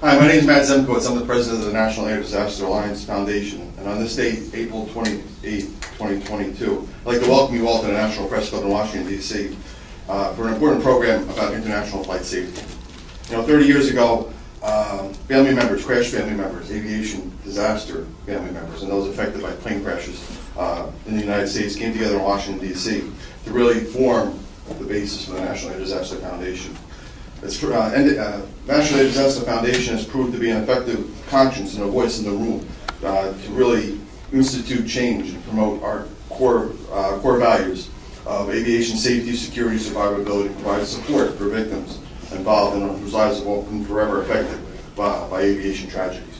Hi, my name is Matt Zemkowitz. I'm the president of the National Air Disaster Alliance Foundation. And on this date, April 28, 2022, I'd like to welcome you all to the National Press Club in Washington, D.C. For an important program about international flight safety. 30 years ago, family members, crash family members, aviation disaster family members, and those affected by plane crashes in the United States came together in Washington, D.C. to really form the basis for the National Air Disaster Foundation. National Air Disaster Foundation has proved to be an effective conscience and a voice in the room to really institute change and promote our core values of aviation safety, security, survivability, and provide support for victims involved and whose lives have been forever affected by aviation tragedies.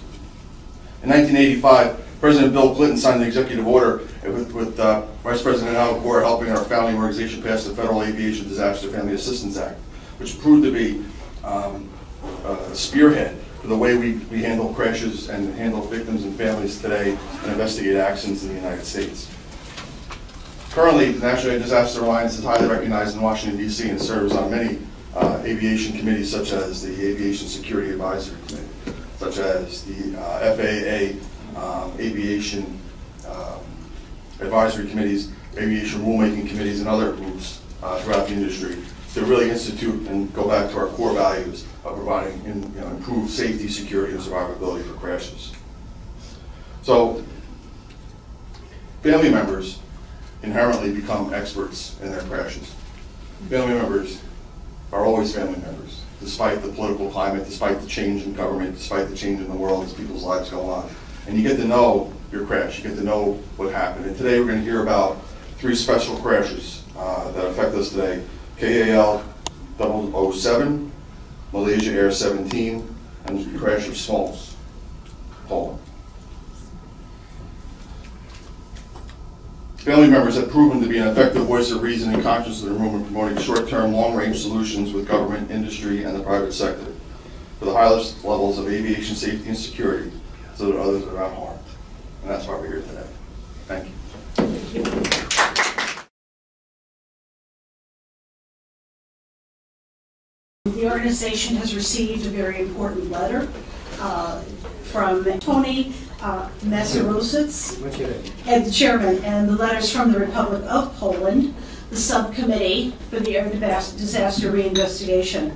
In 1985, President Bill Clinton signed an executive order with Vice President Al Gore helping our founding organization pass the Federal Aviation Disaster Family Assistance Act, which proved to be a spearhead for the way we handle crashes and handle victims and families today and investigate accidents in the United States. Currently, the National Air Disaster Alliance is highly recognized in Washington, D.C. and serves on many aviation committees such as the Aviation Security Advisory Committee, such as the FAA Aviation Advisory Committees, Aviation Rulemaking Committees, and other groups throughout the industry to really institute and go back to our core values of providing improved safety, security, and survivability for crashes. So, family members inherently become experts in their crashes. Family members are always family members, despite the political climate, despite the change in government, despite the change in the world as people's lives go on. And you get to know your crash, you get to know what happened. And today we're going to hear about 3 special crashes that affect us today. KAL 007, Malaysia Air 17, and the crash of Smolensk, Poland. Family members have proven to be an effective voice of reason and conscience in the room in promoting short-term, long-range solutions with government, industry, and the private sector for the highest levels of aviation safety and security so that others are not harmed. And that's why we're here today. Thank you. The organization has received a very important letter from Tony Macerositz, and the chairman, and the letters from the Republic of Poland, the subcommittee for the air disaster reinvestigation.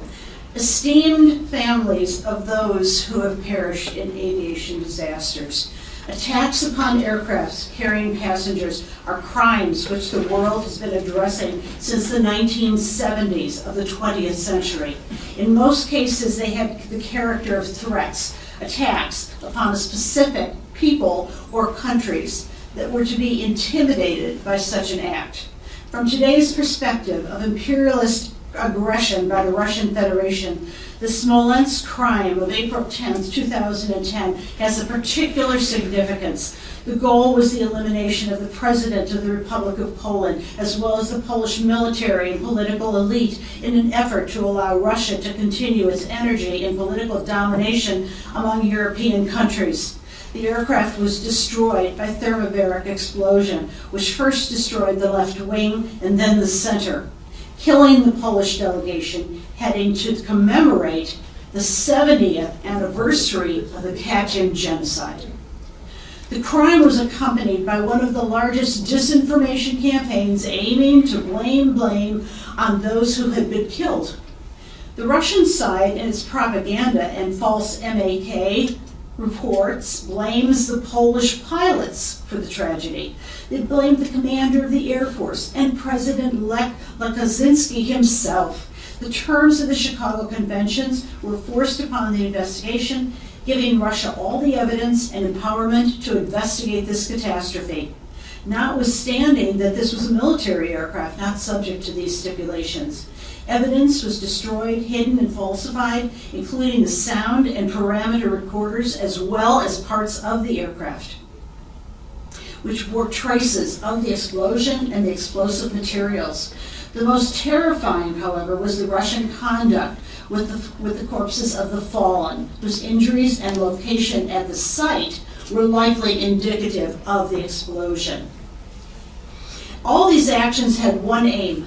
Esteemed families of those who have perished in aviation disasters, attacks upon aircrafts carrying passengers are crimes which the world has been addressing since the 1970s of the 20th century. In most cases, they had the character of threats, attacks upon a specific people or countries that were to be intimidated by such an act. From today's perspective of imperialist aggression by the Russian Federation, the Smolensk crime of April 10, 2010 has a particular significance. The goal was the elimination of the President of the Republic of Poland, as well as the Polish military and political elite, in an effort to allow Russia to continue its energy and political domination among European countries. The aircraft was destroyed by thermobaric explosion, which first destroyed the left wing and then the center, killing the Polish delegation heading to commemorate the 70th anniversary of the Katyn genocide. The crime was accompanied by one of the largest disinformation campaigns aiming to blame on those who had been killed. The Russian side, in its propaganda and false MAK reports, blames the Polish pilots for the tragedy. They blamed the commander of the Air Force and President Lech Kaczynski himself. The terms of the Chicago Conventions were forced upon the investigation, giving Russia all the evidence and empowerment to investigate this catastrophe, notwithstanding that this was a military aircraft not subject to these stipulations. Evidence was destroyed, hidden, and falsified, including the sound and parameter recorders, as well as parts of the aircraft, which bore traces of the explosion and the explosive materials. The most terrifying, however, was the Russian conduct with the corpses of the fallen, whose injuries and location at the site were likely indicative of the explosion. All these actions had one aim: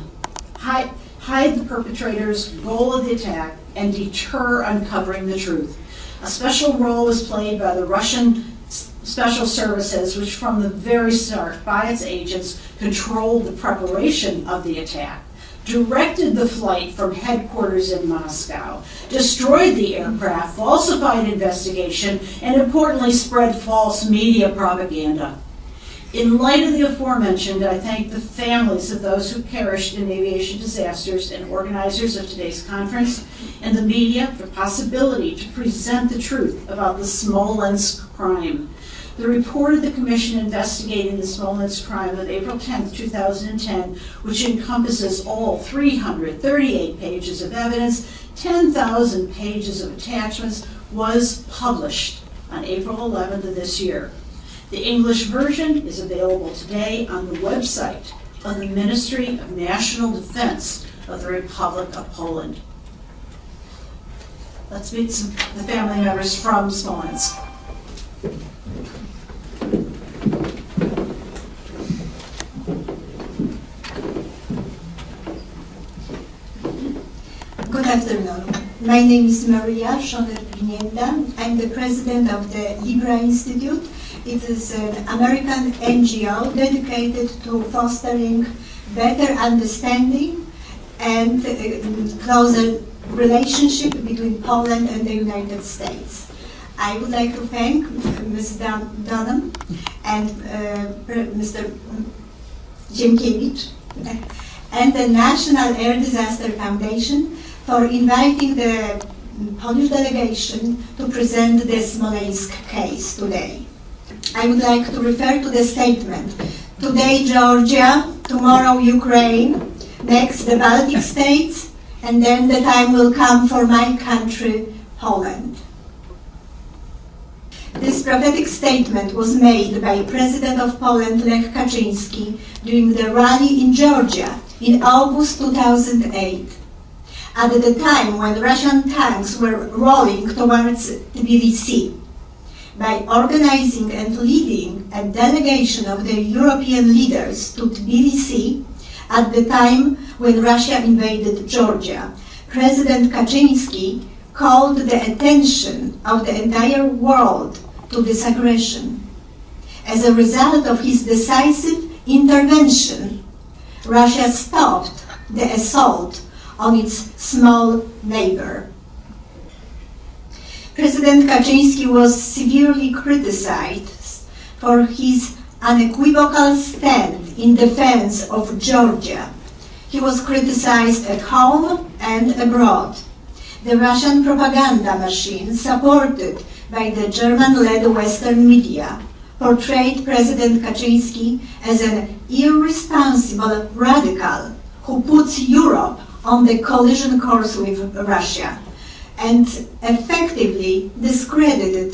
hide the perpetrator's goal of the attack and deter uncovering the truth. A special role was played by the Russian Special Services, which from the very start, by its agents, controlled the preparation of the attack, directed the flight from headquarters in Moscow, destroyed the aircraft, falsified investigation, and importantly spread false media propaganda. In light of the aforementioned, I thank the families of those who perished in aviation disasters and organizers of today's conference and the media for the possibility to present the truth about the Smolensk crime. The report of the commission investigating the Smolensk crime of April 10, 2010, which encompasses all 338 pages of evidence, 10,000 pages of attachments, was published on April 11th of this year. The English version is available today on the website of the Ministry of National Defense of the Republic of Poland. Let's meet the family members from Smolensk. Good afternoon. My name is Maria Schoner-Pinienda. I'm the president of the Libra Institute. It is an American NGO dedicated to fostering better understanding and closer relationship between Poland and the United States. I would like to thank Ms. Dunham and Mr. Dziękiewicz and the National Air Disaster Foundation for inviting the Polish delegation to present the Smolensk case today. I would like to refer to the statement. Today Georgia, tomorrow Ukraine, next the Baltic states, and then the time will come for my country, Poland. This prophetic statement was made by President of Poland, Lech Kaczyński, during the rally in Georgia in August 2008, at the time when Russian tanks were rolling towards Tbilisi. By organizing and leading a delegation of the European leaders to Tbilisi at the time when Russia invaded Georgia, President Kaczyński called the attention of the entire world to this aggression. As a result of his decisive intervention, Russia stopped the assault on its small neighbor. President Kaczyński was severely criticized for his unequivocal stand in defense of Georgia. He was criticized at home and abroad. The Russian propaganda machine, supported by the German-led Western media, portrayed President Kaczyński as an irresponsible radical who puts Europe on the collision course with Russia, and effectively discredited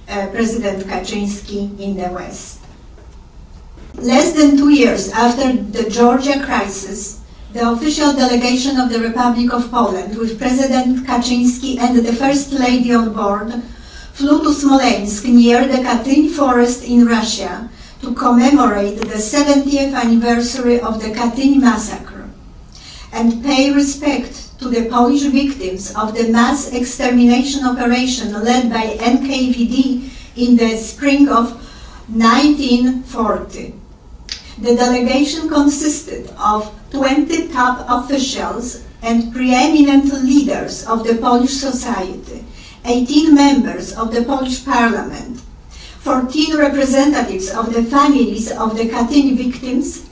President Kaczyński in the West. Less than 2 years after the Georgia crisis, the official delegation of the Republic of Poland, with President Kaczyński and the First Lady on board, flew to Smolensk near the Katyn forest in Russia to commemorate the 70th anniversary of the Katyn massacre and pay respect to the Polish victims of the mass extermination operation led by NKVD in the spring of 1940. The delegation consisted of 20 top officials and preeminent leaders of the Polish society, 18 members of the Polish parliament, 14 representatives of the families of the Katyn victims,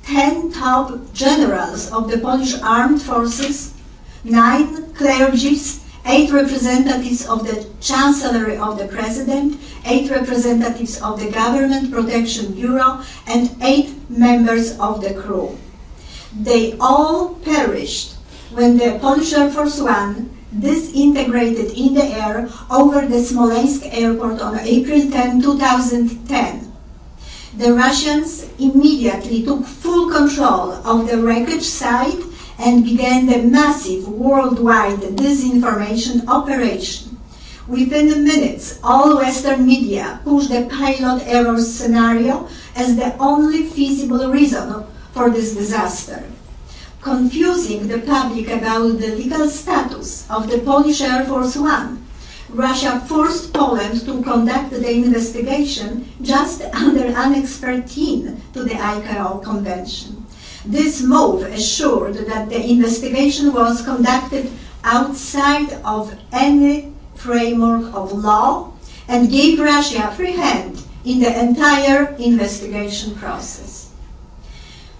10 top generals of the Polish armed forces, 9 clergies, 8 representatives of the Chancellery of the President, 8 representatives of the Government Protection Bureau, and 8 members of the crew. They all perished when the Polish Air Force One disintegrated in the air over the Smolensk airport on April 10, 2010. The Russians immediately took full control of the wreckage site and began the massive worldwide disinformation operation. Within minutes, all Western media pushed the pilot error scenario as the only feasible reason for this disaster, confusing the public about the legal status of the Polish Air Force One, Russia forced Poland to conduct the investigation just under Annex 13 to the ICAO Convention. This move assured that the investigation was conducted outside of any framework of law and gave Russia free hand in the entire investigation process.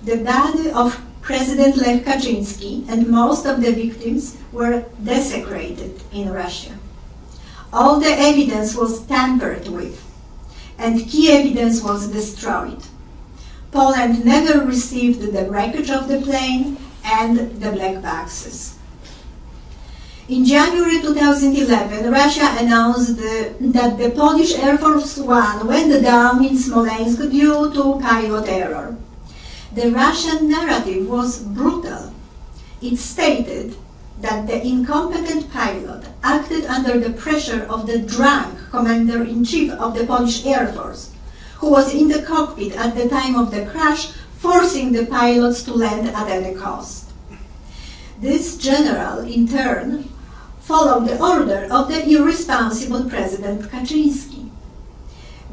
The body of President Lech Kaczynski and most of the victims were desecrated in Russia. All the evidence was tampered with, and key evidence was destroyed. Poland never received the wreckage of the plane and the black boxes. In January 2011, Russia announced that the Polish Air Force One went down in Smolensk due to pilot error. The Russian narrative was brutal. It stated that the incompetent pilot acted under the pressure of the drunk commander-in-chief of the Polish Air Force, who was in the cockpit at the time of the crash, forcing the pilots to land at any cost. This general, in turn, followed the order of the irresponsible President Kaczynski.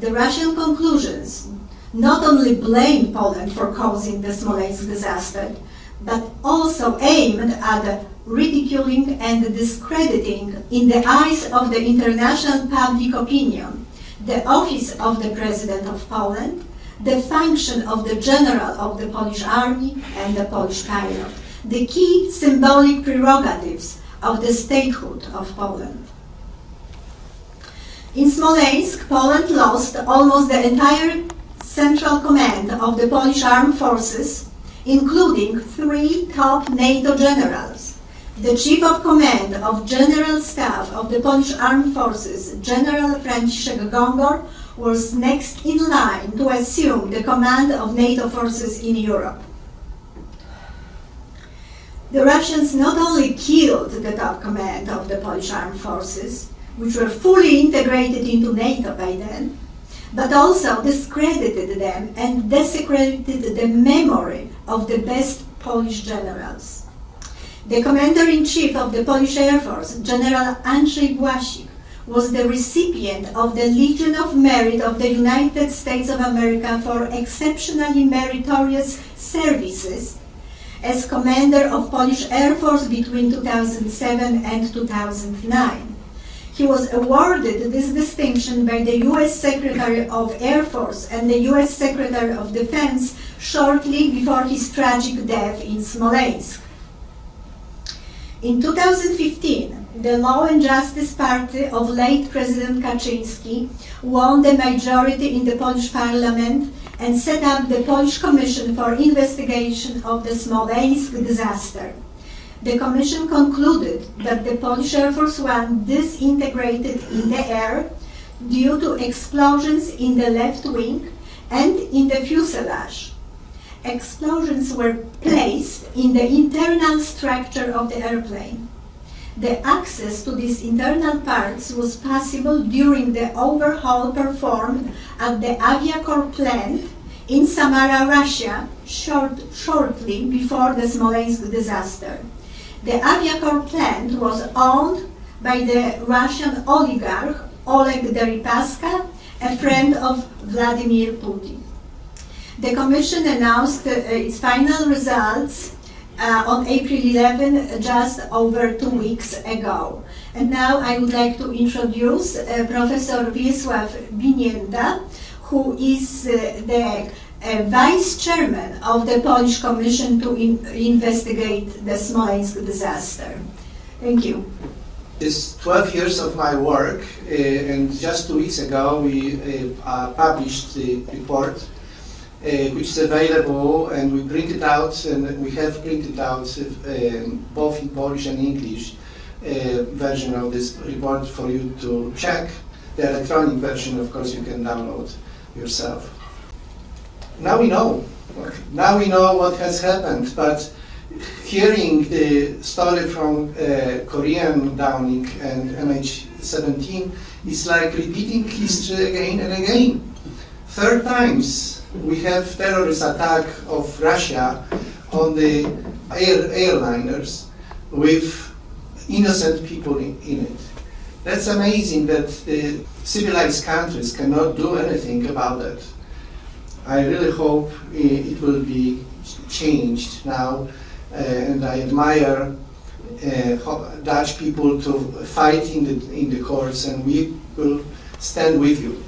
The Russian conclusions not only blamed Poland for causing the Smolensk disaster, but also aimed at ridiculing and discrediting, in the eyes of the international public opinion, the office of the President of Poland, the function of the General of the Polish Army and the Polish pilot, the key symbolic prerogatives of the statehood of Poland. In Smolensk, Poland lost almost the entire central command of the Polish armed forces, including 3 top NATO generals. The Chief of Command of General Staff of the Polish Armed Forces, General Franciszek Gongor, was next in line to assume the command of NATO forces in Europe. The Russians not only killed the top command of the Polish armed forces, which were fully integrated into NATO by then, but also discredited them and desecrated the memory of the best Polish generals. The commander-in-chief of the Polish Air Force, General Andrzej Błasik, was the recipient of the Legion of Merit of the United States of America for exceptionally meritorious services as commander of Polish Air Force between 2007 and 2009. He was awarded this distinction by the U.S. Secretary of Air Force and the U.S. Secretary of Defense shortly before his tragic death in Smolensk. In 2015, the Law and Justice Party of late President Kaczynski won the majority in the Polish Parliament and set up the Polish Commission for Investigation of the Smolensk disaster. The Commission concluded that the Polish Air Force One disintegrated in the air due to explosions in the left wing and in the fuselage. Explosions were placed in the internal structure of the airplane. The access to these internal parts was possible during the overhaul performed at the Aviacorp plant in Samara, Russia, shortly before the Smolensk disaster. The Aviacorp plant was owned by the Russian oligarch Oleg Deripaska, a friend of Vladimir Putin. The Commission announced its final results on April 11, just over 2 weeks ago. And now I would like to introduce Professor Wiesław Binienda, who is the Vice Chairman of the Polish Commission to investigate the Smolensk disaster. Thank you. It's 12 years of my work, and just 2 weeks ago we published the report, which is available, and we printed out, and we have printed out both in Polish and English version of this report for you to check. The electronic version, of course, you can download yourself. Now we know. Now we know what has happened, but hearing the story from Korean Downing and MH17 is like repeating history again and again. 3rd times we have terrorist attack of Russia on the airliners with innocent people in it. That's amazing that the civilized countries cannot do anything about that. I really hope it will be changed now, and I admire Dutch people to fight in the courts, and we will stand with you.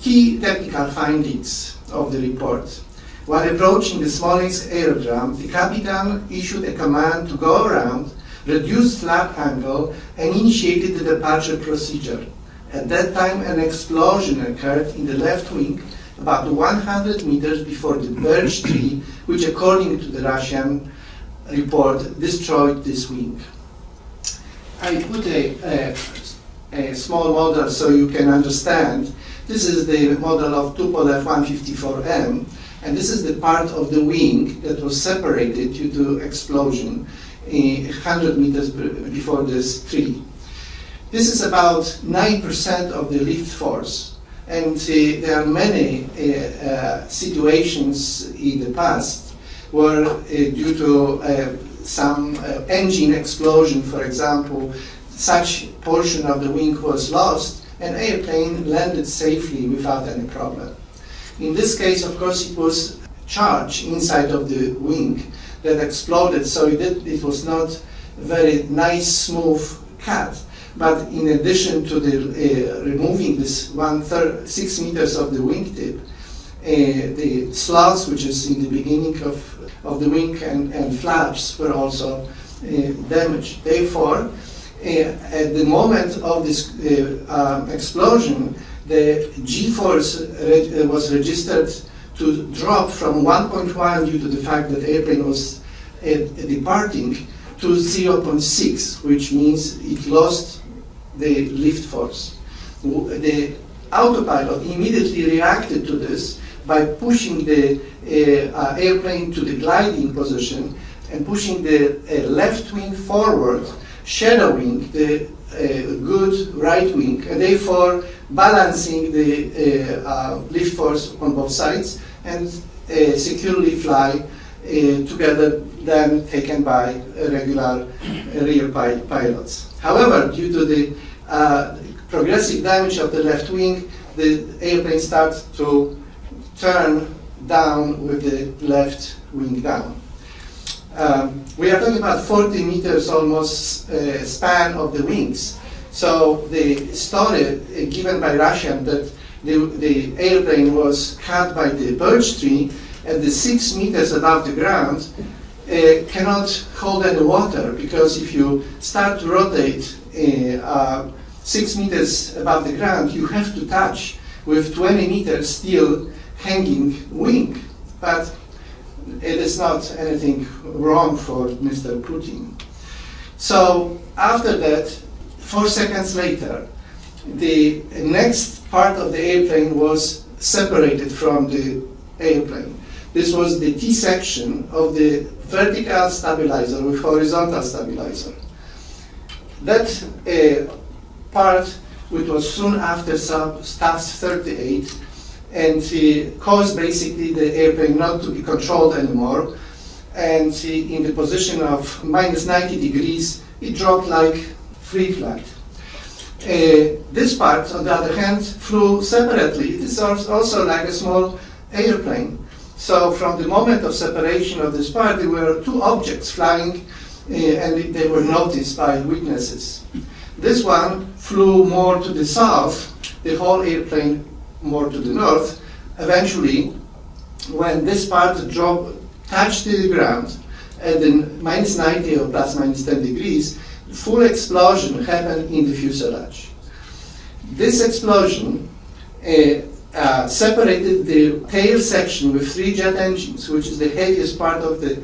Key technical findings of the report. While approaching the Smolensk aerodrome, the captain issued a command to go around, reduce flap angle, and initiated the departure procedure. At that time, an explosion occurred in the left wing, about 100 meters before the birch tree, which, according to the Russian report, destroyed this wing. I put a small model so you can understand. This is the model of Tupolev 154M, and this is the part of the wing that was separated due to explosion 100 meters before this tree. This is about 9% of the lift force, and there are many situations in the past where due to some engine explosion, for example, such portion of the wing was lost, and airplane landed safely without any problem. In this case, of course, it was charge inside of the wing that exploded, so it was not a very nice, smooth cut. But in addition to the removing this 6 meters of the wingtip, the slots, which is in the beginning of the wing and flaps, were also damaged. Therefore, at the moment of this explosion, the G-force was registered to drop from 1.1 due to the fact that the airplane was departing to 0.6, which means it lost the lift force. The autopilot immediately reacted to this by pushing the airplane to the gliding position and pushing the left wing forward, shadowing the good right wing, and therefore balancing the lift force on both sides and securely fly together, then taken by regular rear pilots. However, due to the progressive damage of the left wing, the airplane starts to turn down with the left wing down. We are talking about 40 meters almost span of the wings. So the story given by Russian that the airplane was cut by the birch tree at the 6 meters above the ground cannot hold any water, because if you start to rotate 6 meters above the ground, you have to touch with 20 meters still hanging wing. But it is not anything wrong for Mr. Putin. So after that, 4 seconds later, the next part of the airplane was separated from the airplane. This was the T-section of the vertical stabilizer with horizontal stabilizer. That part, which was soon after STAFS 38, and caused basically the airplane not to be controlled anymore, and in the position of minus 90 degrees, it dropped like free flight. This part, on the other hand, flew separately. It is also like a small airplane. So from the moment of separation of this part, there were two objects flying, and they were noticed by witnesses. This one flew more to the south, the whole airplane more to the north. Eventually, when this part touched the ground at the minus 90 or plus minus 10 degrees, full explosion happened in the fuselage. This explosion separated the tail section with 3 jet engines, which is the heaviest part of the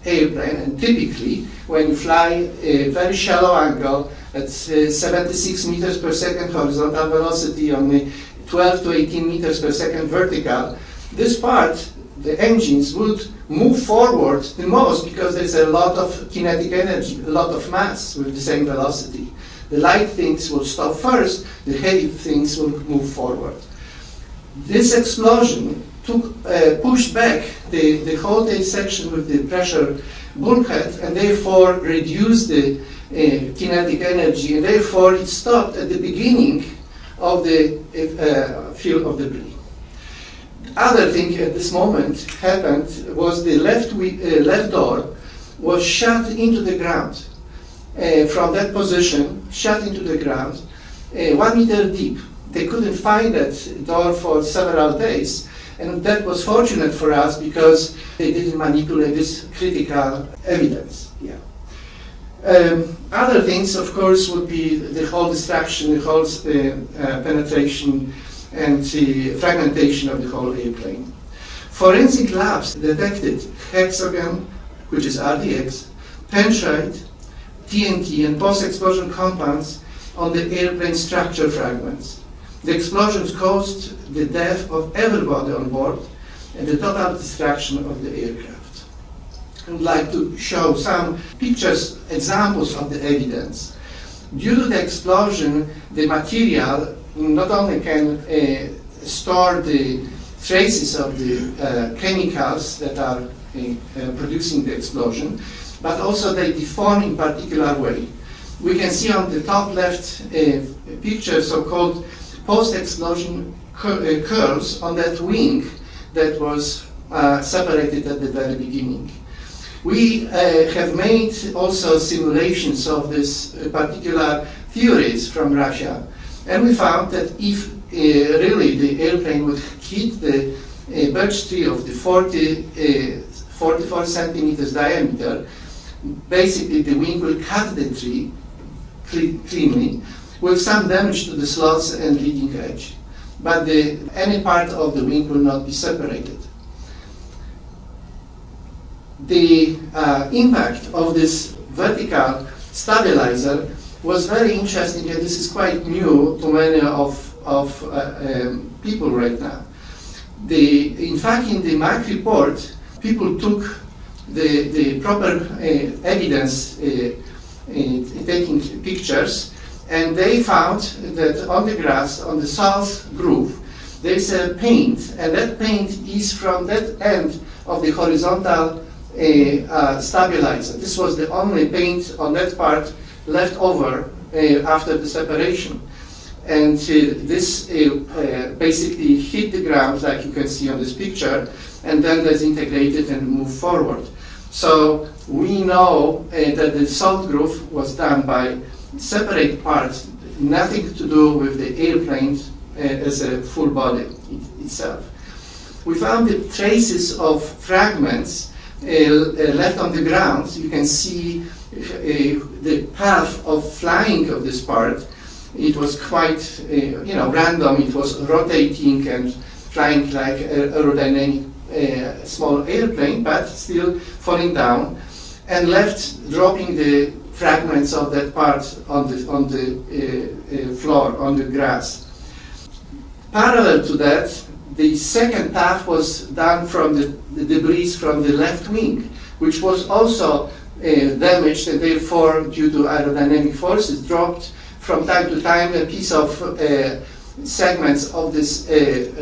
airplane, and typically when you fly a very shallow angle at 76 meters per second horizontal velocity on the 12 to 18 meters per second vertical, this part, the engines would move forward the most because there's a lot of kinetic energy, a lot of mass with the same velocity. The light things will stop first, the heavy things will move forward. This explosion pushed back the whole tail section with the pressure bulkhead, and therefore reduced the kinetic energy, and therefore it stopped at the beginning of the field of debris. Other thing at this moment happened was the left door was shut into the ground. From that position, shut into the ground, 1 meter deep. They couldn't find that door for several days, and that was fortunate for us because they didn't manipulate this critical evidence. Yeah. Other things, of course, would be the hull destruction, the hull penetration, and the fragmentation of the whole airplane. Forensic labs detected hexagon, which is RDX, pentrite, TNT, and post-explosion compounds on the airplane structure fragments. The explosions caused the death of everybody on board and the total destruction of the aircraft. I would like to show some pictures, examples of the evidence. Due to the explosion, the material not only can store the traces of the chemicals that are producing the explosion, but also they deform in particular way. We can see on the top left picture so-called post-explosion curls on that wing that was separated at the very beginning. We have made also simulations of this particular theories from Russia, and we found that if really the airplane would hit the birch tree of the 44 centimeters diameter, basically the wing will cut the tree cleanly with some damage to the slots and leading edge, but any part of the wing will not be separated. The impact of this vertical stabilizer was very interesting, and this is quite new to many of people right now. In fact, in the MAC report, people took the proper evidence taking pictures, and they found that on the grass, on the south groove, there is a paint, and that paint is from that end of the horizontal stabilizer. This was the only paint on that part left over after the separation. And this basically hit the ground, like you can see on this picture, and then disintegrated and moved forward. So we know that the salt groove was done by separate parts, nothing to do with the airplane as a full body itself. We found the traces of fragments left on the ground. You can see the path of flying of this part. It was quite random. It was rotating and flying like aerodynamic small airplane, but still falling down, and left dropping the fragments of that part on the floor, on the grass. Parallel to that, the second path was done from the debris from the left wing, which was also damaged, and therefore, due to aerodynamic forces, dropped from time to time a piece of segments of this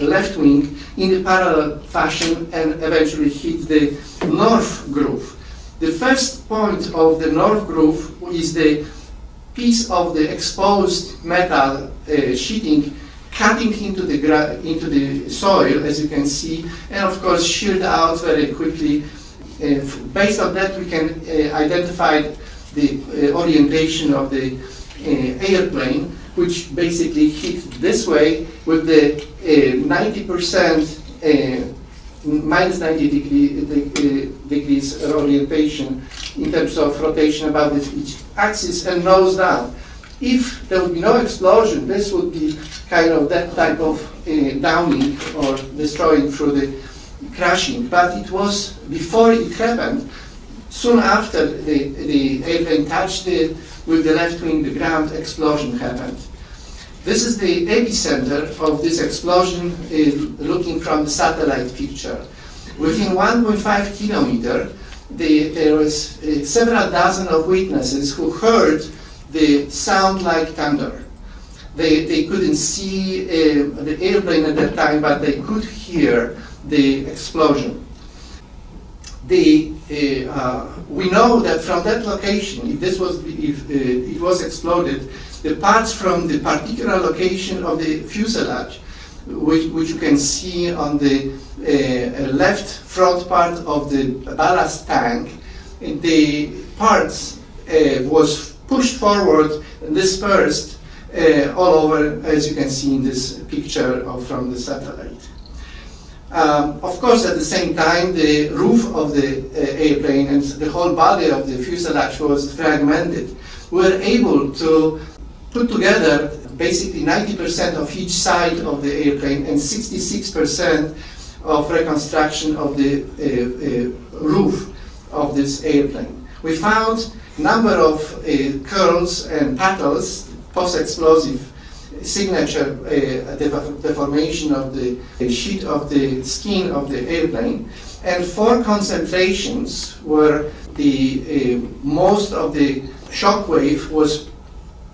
left wing in a parallel fashion and eventually hit the north groove. The first point of the north groove is the piece of the exposed metal sheeting cutting into the soil, as you can see, and of course sheared out very quickly. Based on that, we can identify the orientation of the airplane, which basically hit this way with the 90% minus 90 degrees orientation in terms of rotation about each axis and nose down. If there would be no explosion, this would be kind of that type of downing or destroying through the crashing. But it was before it happened. Soon after the airplane touched it with the left wing, the ground explosion happened. This is the epicenter of this explosion looking from the satellite picture. Within 1.5 kilometers, there was several dozen of witnesses who heard the sound like thunder. They couldn't see the airplane at that time, but they could hear the explosion. We know that from that location, if it was exploded, the parts from the particular location of the fuselage, which you can see on the left front part of the ballast tank, the parts was pushed forward and dispersed all over, as you can see in this picture from the satellite. Of course, at the same time, the roof of the airplane and the whole body of the fuselage was fragmented. We were able to put together basically 90% of each side of the airplane and 66% of reconstruction of the roof of this airplane. We found a number of curls and petals, post-explosive signature deformation of the sheet of the skin of the airplane, and 4 concentrations where the most of the shock wave was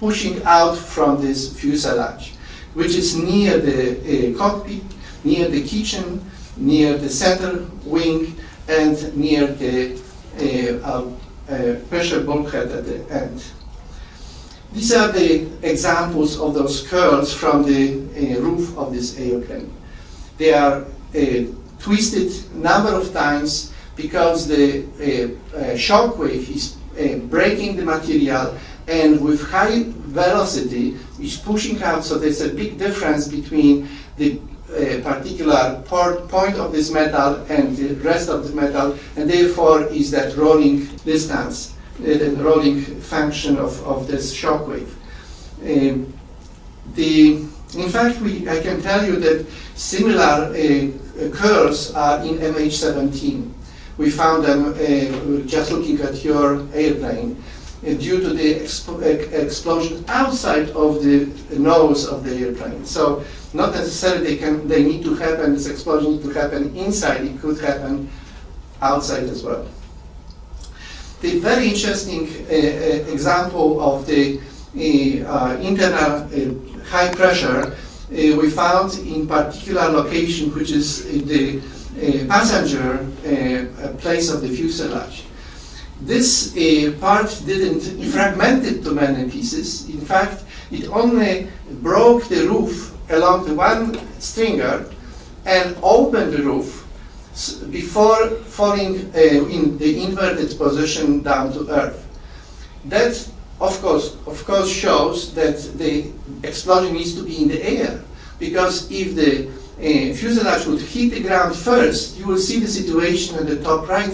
pushing out from this fuselage, which is near the cockpit, near the kitchen, near the center wing, and near the pressure bulkhead at the end. These are the examples of those curls from the roof of this airplane. They are twisted a number of times because the shock wave is breaking the material, and with high velocity is pushing out, so there's a big difference between the particular point of this metal and the rest of the metal, and therefore is that rolling distance, the rolling function of this shock wave. In fact, I can tell you that similar curls are in MH17. We found them just looking at your airplane due to the explosion outside of the nose of the airplane. So not necessarily they need to happen, this explosion need to happen inside, it could happen outside as well. The very interesting example of the internal high pressure we found in particular location, which is the passenger place of the fuselage. This part didn't fragmented to many pieces. In fact, it only broke the roof along the one stringer and opened the roof before falling in the inverted position down to earth. That, of course, shows that the explosion needs to be in the air, because if the fuselage would hit the ground first, you will see the situation in the top right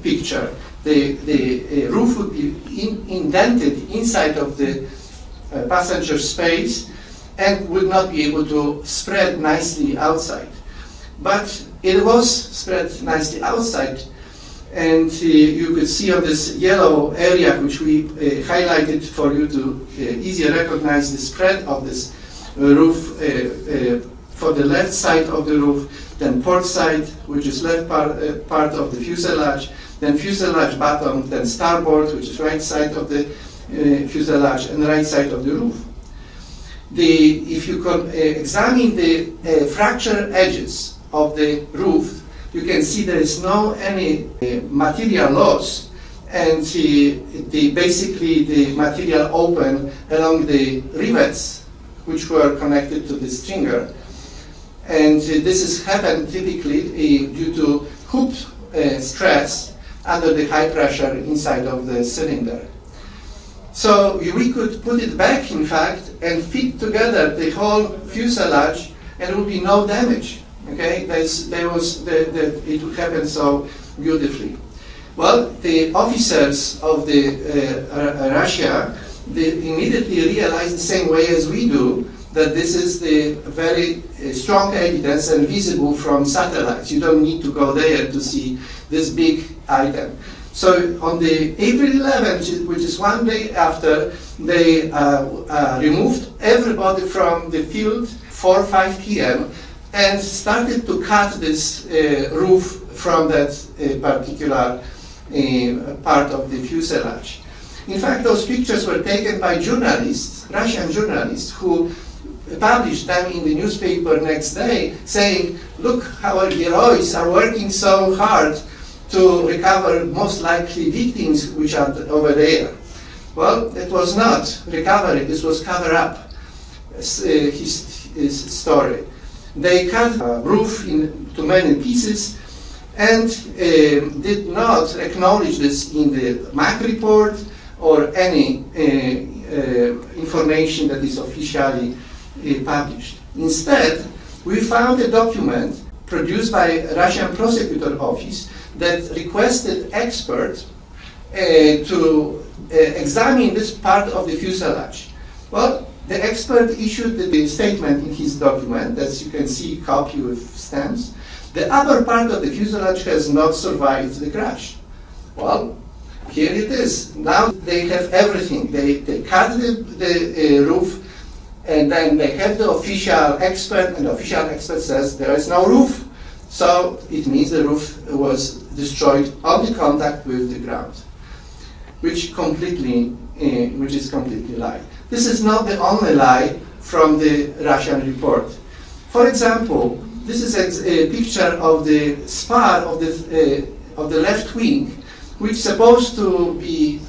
picture. The roof would be indented inside of the passenger space and would not be able to spread nicely outside. But it was spread nicely outside, and you could see on this yellow area, which we highlighted for you to easily recognize the spread of this roof for the left side of the roof, then port side, which is left part of the fuselage, then fuselage bottom, then starboard, which is right side of the fuselage, and right side of the roof. If you can examine the fracture edges of the roof, you can see there is no any material loss, and basically the material open along the rivets which were connected to the stringer. And this has happened typically due to hoop stress under the high pressure inside of the cylinder. So we could put it back, in fact, and fit together the whole fuselage, and there would be no damage. Okay, it would happen so beautifully. Well, the officers of Russia, they immediately realized the same way as we do, that this is the very strong evidence and visible from satellites. You don't need to go there to see this big item. So on the April 11th, which is one day after, they removed everybody from the field 4 or 5 p.m. and started to cut this roof from that particular part of the fuselage. In fact, those pictures were taken by journalists, Russian journalists, who published them in the newspaper next day, saying, look, our heroes are working so hard to recover most likely victims which are over there. Well, it was not recovery, this was cover up, his story. They cut a roof into many pieces and did not acknowledge this in the MAC report or any information that is officially published. Instead, we found a document produced by Russian prosecutor office that requested experts to examine this part of the fuselage. Well, the expert issued the statement in his document, as you can see, copy with stamps. The upper part of the fuselage has not survived the crash. Well, here it is. Now they have everything. They cut the roof, and then they have the official expert, and the official expert says there is no roof. So it means the roof was destroyed on the contact with the ground, which is completely lie. This is not the only lie from the Russian report. For example, this is a picture of the spar of the left wing, which is supposed to be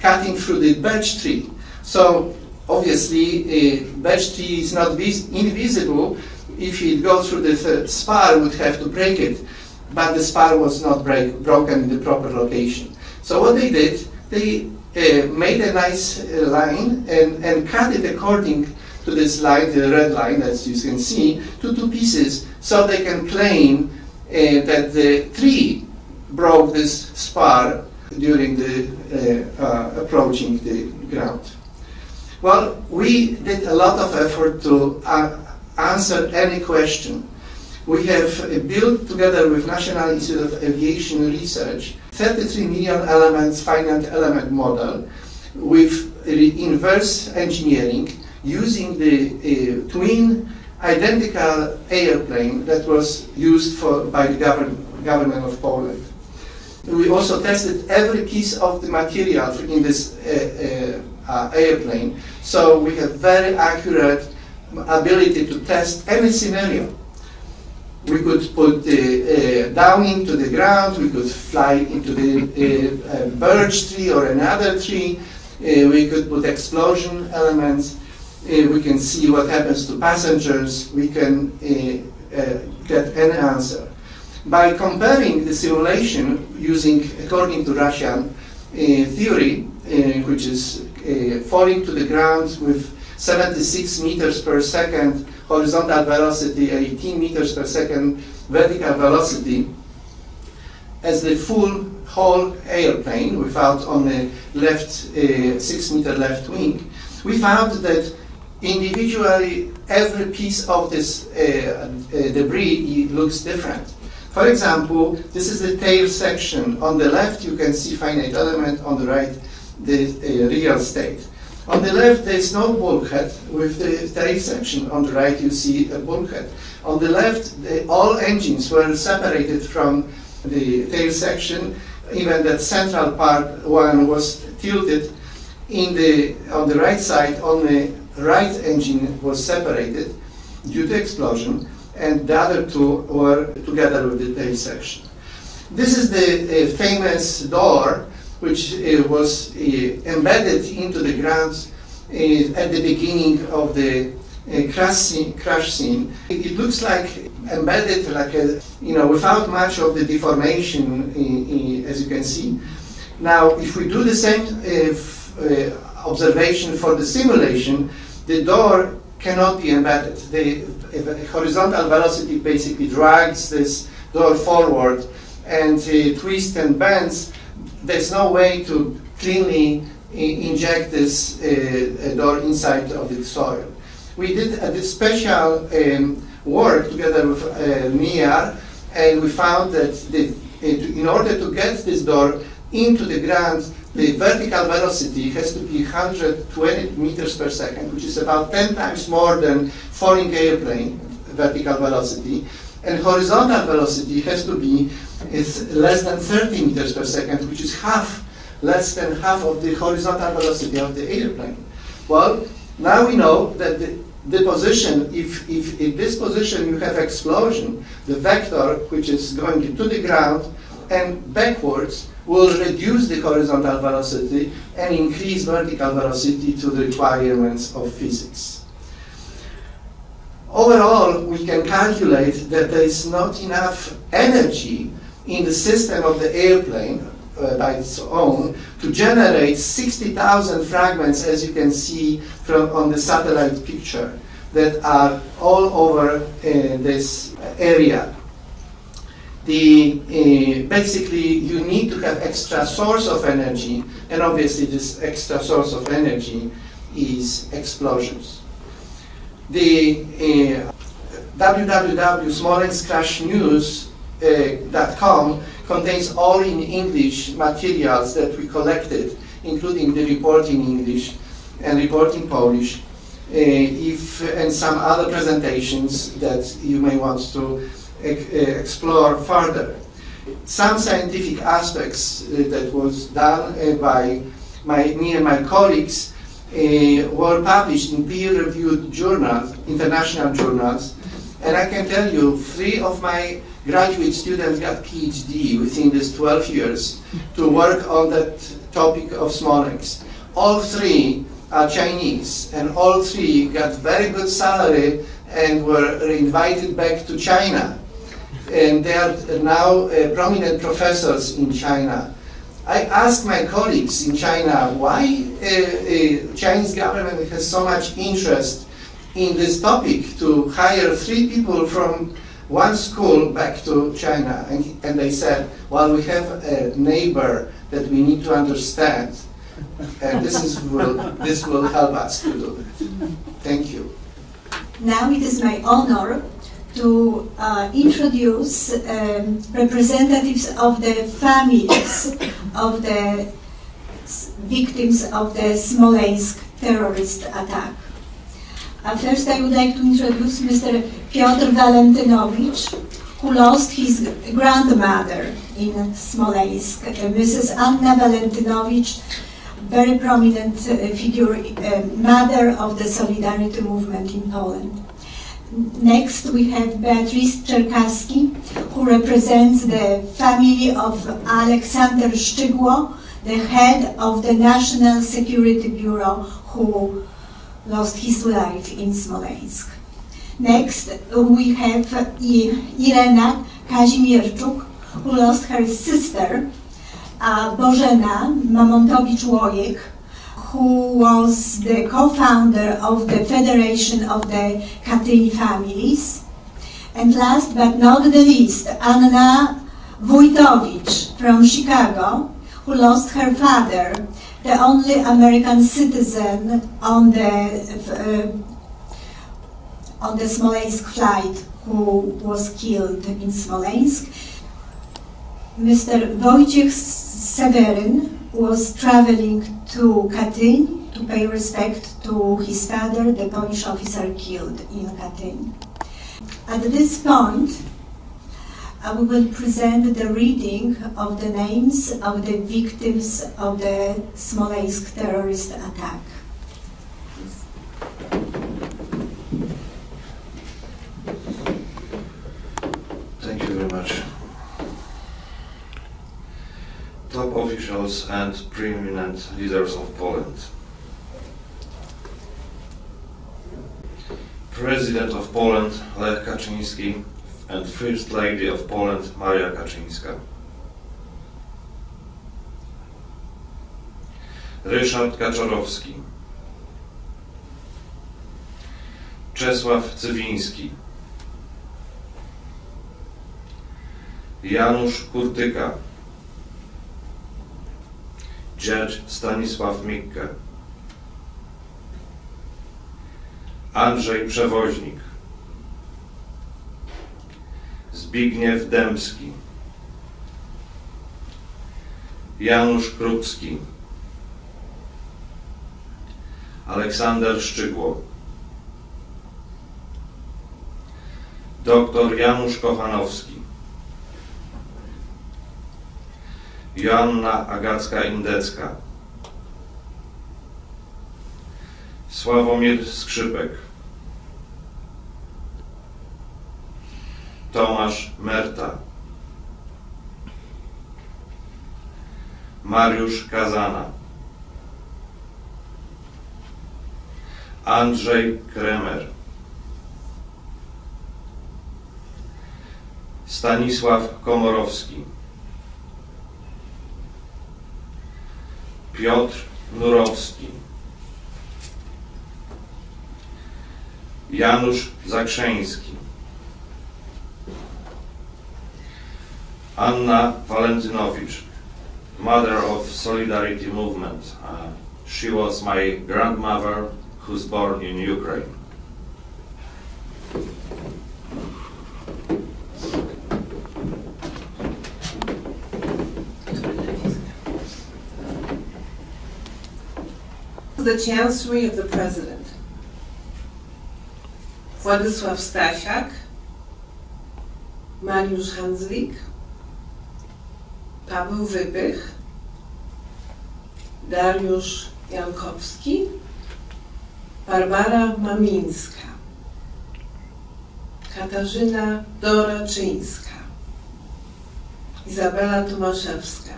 cutting through the birch tree. So obviously, a birch tree is not invisible. If it goes through the spar, would have to break it, but the spar was not broken in the proper location. So what they did, they made a nice line and cut it according to this line, the red line, as you can see, to two pieces, so they can claim that the tree broke this spar during the approaching the ground. Well, we did a lot of effort to answer any question. We have built, together with National Institute of Aviation Research, 33 million elements finite element model with inverse engineering using the twin identical airplane that was used by the government of Poland. We also tested every piece of the material in this airplane, so we have very accurate ability to test any scenario. We could put down into the ground, we could fly into the birch tree or another tree, we could put explosion elements, we can see what happens to passengers, we can get any answer. By comparing the simulation using, according to Russian theory, which is falling to the ground with 76 meters per second horizontal velocity, 18 meters per second vertical velocity, as the whole airplane without on the left 6 meter left wing, we found that individually every piece of this debris looks different. For example, this is the tail section. On the left you can see finite element, on the right the real state. On the left there is no bulkhead with the tail section. On the right you see a bulkhead. On the left all engines were separated from the tail section. Even that central part one was tilted. On the right side, on the right engine was separated due to explosion, and the other two were together with the tail section. This is the famous door which was embedded into the ground at the beginning of the crash scene. It looks like embedded, like without much of the deformation, as you can see. Now, if we do the same observation for the simulation, the door cannot be embedded. The horizontal velocity basically drags this door forward and twists and bends. There's no way to cleanly inject this door inside of the soil. We did this special work together with NIAR, and we found that in order to get this door into the ground, the vertical velocity has to be 120 meters per second, which is about 10 times more than falling airplane vertical velocity, and horizontal velocity has to be less than 30 meters per second, which is less than half of the horizontal velocity of the airplane. Well, Now we know that the position, if in this position you have explosion, the vector which is going to the ground and backwards will reduce the horizontal velocity and increase vertical velocity to the requirements of physics. Overall, we can calculate that there is not enough energy in the system of the airplane by its own to generate 60,000 fragments, as you can see on the satellite picture, that are all over this area. Basically, you need to have extra source of energy, and obviously this extra source of energy is explosions. The www.smolensk-news.com contains all in English materials that we collected, including the report in English and report in Polish, and some other presentations that you may want to explore further. Some scientific aspects that was done by me and my colleagues were published in peer-reviewed journals, international journals, and I can tell you 3 of my graduate students got PhD within these 12 years to work on that topic of Smolensk. All 3 are Chinese, and all 3 got very good salary and were invited back to China. And they are now prominent professors in China. I asked my colleagues in China why Chinese government has so much interest in this topic to hire 3 people from one school back to China. And they said, well, we have a neighbor that we need to understand, and this will help us to do it. Thank you. Now it is my honor to introduce representatives of the families of the victims of the Smolensk terrorist attack. First, I would like to introduce Mr. Piotr Walentynovich, who lost his grandmother in Smolensk, Mrs. Anna Walentynovich, very prominent figure, mother of the Solidarity movement in Poland. Next, we have Beatrice Czerkaski, who represents the family of Aleksander Szczygło, the head of the National Security Bureau, who lost his life in Smolensk. Next, we have Irena Kazimierczuk, who lost her sister, Bożena Mamontowicz-Łojek, who was the co-founder of the Federation of the Katyń Families. And last but not the least, Anna Wójtowicz from Chicago, who lost her father, the only American citizen on the Smolensk flight who was killed in Smolensk. Mr. Wojciech Seweryn was traveling to Katyń to pay respect to his father, the Polish officer killed in Katyń. At this point, we will present the reading of the names of the victims of the Smolensk terrorist attack. Thank you very much. Top officials and preeminent leaders of Poland. President of Poland, Lech Kaczyński, and First Lady of Poland, Maria Kaczyńska. Ryszard Kaczorowski. Czesław Cywiński. Janusz Kurtyka. Judge Stanisław Mikke. Andrzej Przewoźnik. Zbigniew Dębski. Janusz Krupski. Aleksander Szczygło. Dr Janusz Kochanowski. Joanna Agacka-Indecka. Sławomir Skrzypek, Tomasz Merta, Mariusz Kazana, Andrzej Kremer, Stanisław Komorowski, Piotr Nurowski, Janusz Zakrzeński, Anna Walentynowicz, Mother of Solidarity Movement. She was my grandmother who's born in Ukraine. The Chancery of the President. Władysław Stasiak, Mariusz Hanzlik, Paweł Wypych, Dariusz Jankowski, Barbara Mamińska, Katarzyna Doraczyńska, Izabela Tomaszewska,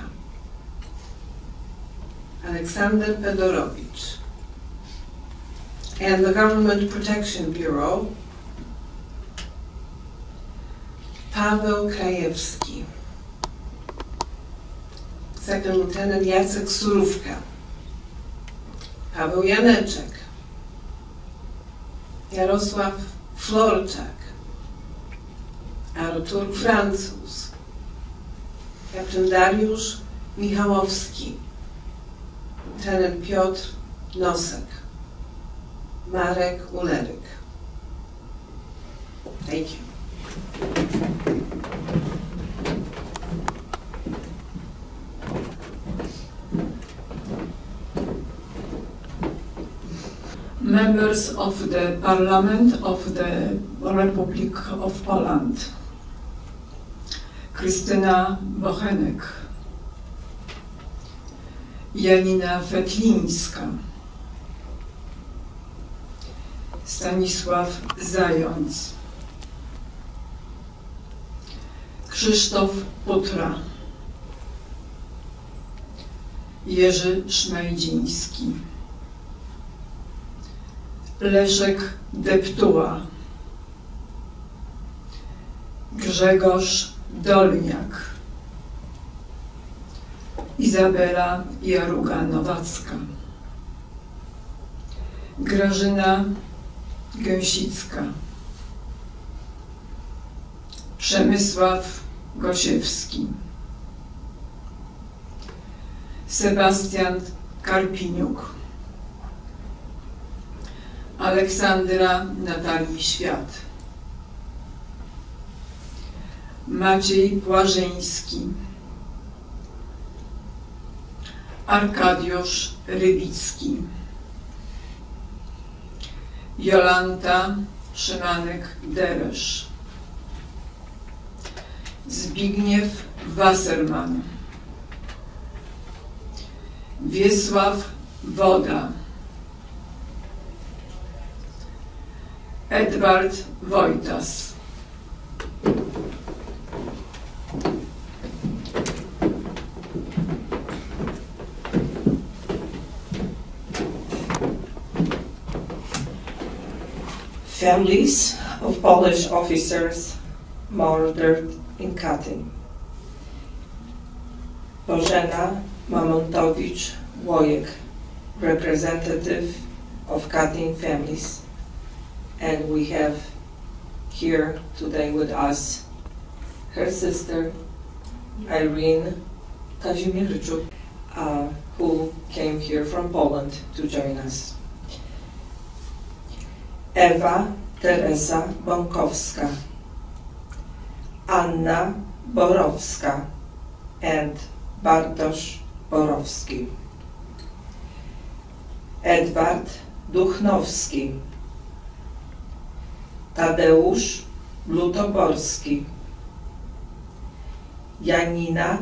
Aleksander Fedorowicz, and the Government Protection Bureau, Paweł Krajewski, Second Lieutenant Jacek Surówka, Paweł Janeczek, Jarosław Florczak, Artur Francuz, Kapitän Dariusz Michałowski, Lieutenant Piotr Nosek, Marek Uleryk. Thank you. Members of the Parliament of the Republic of Poland. Krystyna Bochenek, Janina Fetlińska, Stanisław Zając, Krzysztof Putra, Jerzy Szmajdziński, Leszek Deptuła, Grzegorz Dolniak, Izabela Jaruga-Nowacka, Grażyna Gęsicka, Przemysław Gosiewski, Sebastian Karpiniuk, Aleksandra Natalii Świat, Maciej Błażyński, Arkadiusz Rybicki, Jolanta Szymanek-Deresz, Zbigniew Wasserman, Wiesław Woda, Edward Wojtas, Families of Polish officers murdered in Katyn. Bożena Mamontowicz-Łojek, representative of Katyn families. And we have here today with us her sister, Irene Kazimierczuk, who came here from Poland to join us. Ewa Teresa Bąkowska, Anna Borowska, and Bartosz Borowski. Edward Duchnowski, Tadeusz Lutoborski, Janina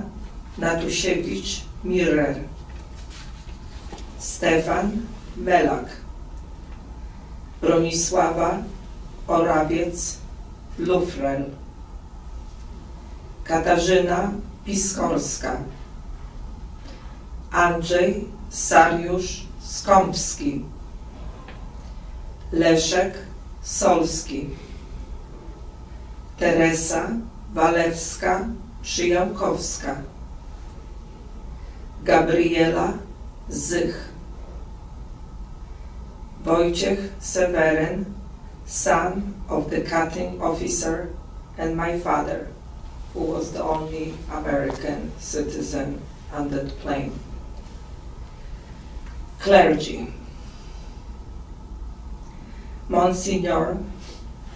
Natusiewicz-Mirer, Stefan Melak, Bronisława Orawiec-Lufrel, Katarzyna Piskorska, Andrzej Sariusz Skąpski, Leszek Solski, Teresa Walewska-Przyjałkowska, Gabriela Zych, Wojciech Seweryn, son of the cutting officer and my father, who was the only American citizen on that plane. Clergy. Monsignor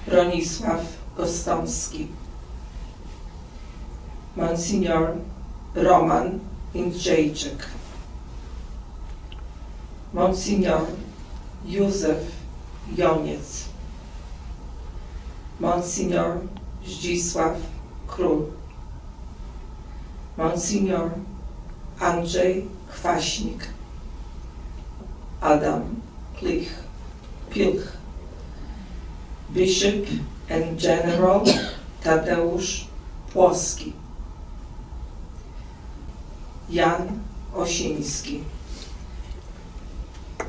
Bronisław Gostomski, Monsignor Roman Indrzejczyk, Monsignor Józef Joniec, Monsignor Zdzisław Król, Monsignor Andrzej Kwaśnik, Adam Pilch, Bishop and General Tadeusz Płoski, Jan Osiński,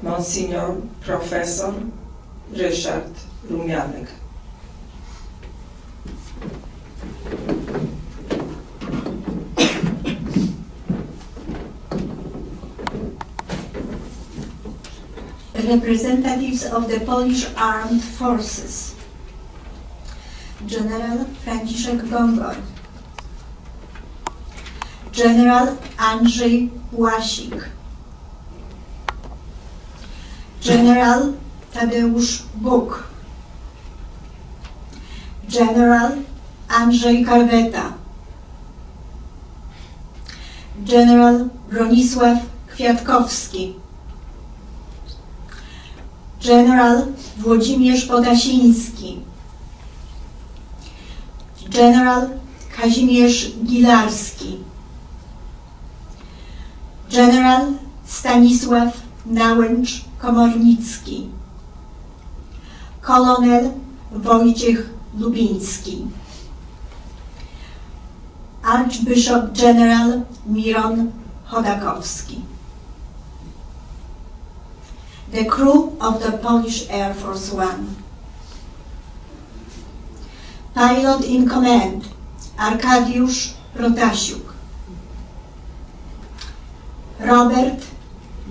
Monsignor Profesor Ryszard Rumianek. Representatives of the Polish Armed Forces. General Franciszek Gongor, General Andrzej Łasik, General Tadeusz Buk, General Andrzej Karweta, General Bronisław Kwiatkowski, General Włodzimierz Podasiński, General Kazimierz Gilarski, General Stanisław Nałęcz-Komornicki, Kolonel Wojciech Lubiński, Archbishop General Miron Chodakowski. The crew of the Polish Air Force One. Pilot in command, Arkadiusz Protasiuk, Robert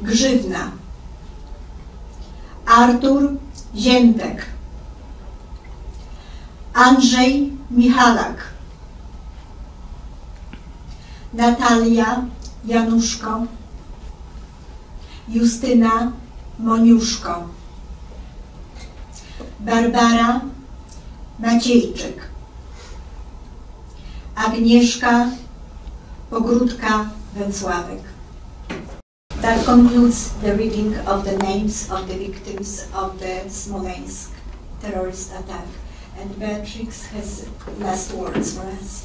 Grzywna, Artur Ziętek, Andrzej Michalak, Natalia Januszko, Justyna Moniuszko, Barbara Maciejczyk, Agnieszka Pogródka-Węcławek. That concludes the reading of the names of the victims of the Smolensk terrorist attack. And Beatrix has last words for us.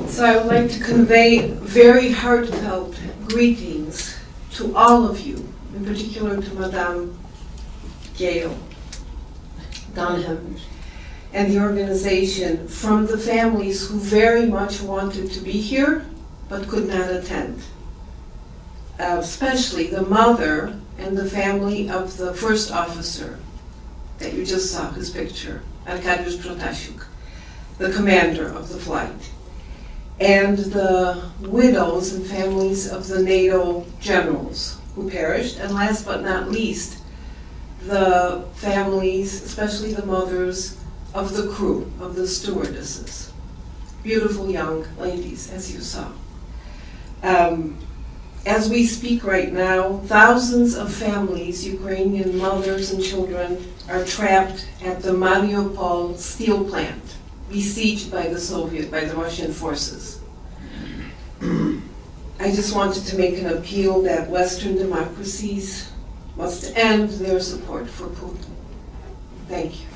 So I would like to convey very heartfelt greetings to all of you, in particular to Madame Gail Dunham and the organization, from the families who very much wanted to be here but could not attend. Especially the mother and the family of the first officer that you just saw his picture, Arkadiusz Protasiuk, the commander of the flight, and the widows and families of the NATO generals who perished, and last but not least, the families, especially the mothers of the crew, of the stewardesses. Beautiful young ladies, as you saw. As we speak right now, thousands of families, Ukrainian mothers and children, are trapped at the Mariupol steel plant, besieged by the Russian forces. I just wanted to make an appeal that Western democracies must end their support for Putin. Thank you.